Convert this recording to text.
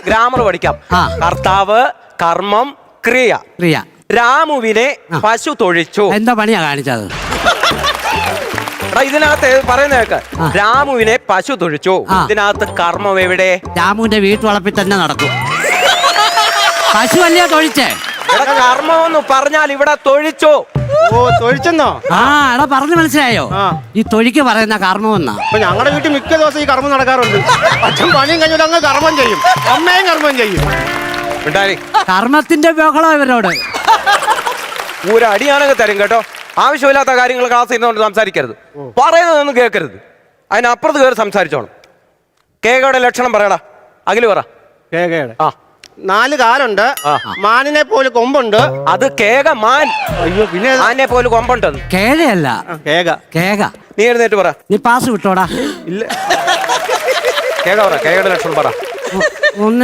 Grammar പഠിക്കാം. കർത്താവ്, കർമ്മം, ക്രിയ. ക്രിയ. രാമുവിനെ പശു തൊഴിച്ചു. എന്താ പണിയാ കാണിച്ചത്? ഇതിനകത്ത് പറയുന്ന കേക്ക്. രാമുവിനെ പശു തൊഴിച്ചു. ഇതിനകത്ത് കർമ്മം എവിടെ? രാമുവിന്റെ വീട്ടുവളപ്പിൽ തന്നെ നടക്കും. പശു അല്ലയോ തൊഴിച്ചേ? കർമ്മം എന്ന് പറഞ്ഞാൽ ഇവിടെ തൊഴിച്ചു. ഓ, തൊഴിച്ചെന്നോ? ആ, എടാ പറഞ്ഞു മനസ്സിലായോ? ഈ തൊഴിക്ക് പറയുന്ന കർമ്മം എന്നാ. അപ്പൊ ഞങ്ങളുടെ വീട്ടിൽ മിക്ക ദിവസം ഈ കർമ്മം നടക്കാറുണ്ട്. അച്ഛൻ പണിയും കഴിഞ്ഞാൽ അങ്ങ് കർമ്മം ചെയ്യും, അമ്മയും കർമ്മം ചെയ്യും. കർമ്മത്തിന്റെ ബഹളം ഇവരോട്. ഒരു അടിയാണെങ്കിൽ തരും കേട്ടോ. ആവശ്യമില്ലാത്ത കാര്യങ്ങൾ ക്ലാസ് ചെയ്യുന്നതുകൊണ്ട് സംസാരിക്കരുത്. പറയുന്നതൊന്നും കേൾക്കരുത്. അതിനപ്പുറത്ത് കയറി സംസാരിച്ചോണം. കേകയുടെ ലക്ഷണം പറയടാ. അഖില് പറ. കേകയുടെ 4 കാലുണ്ട്, മാനിനെ പോലെ കൊമ്പുണ്ട്. അത് കേക മാൻ. അയ്യോ, പിന്നെ മാനിനെ പോലെ കൊമ്പുണ്ടെന്ന്. കേഴയല്ല, കേക. കേക. നീ എഴുന്നേറ്റ് പറ. നീ പാസ് വിട്ടോടാ. ഇല്ല, കേക പറ. കേകയുടെ ലക്ഷണം പറ. ഒന്ന്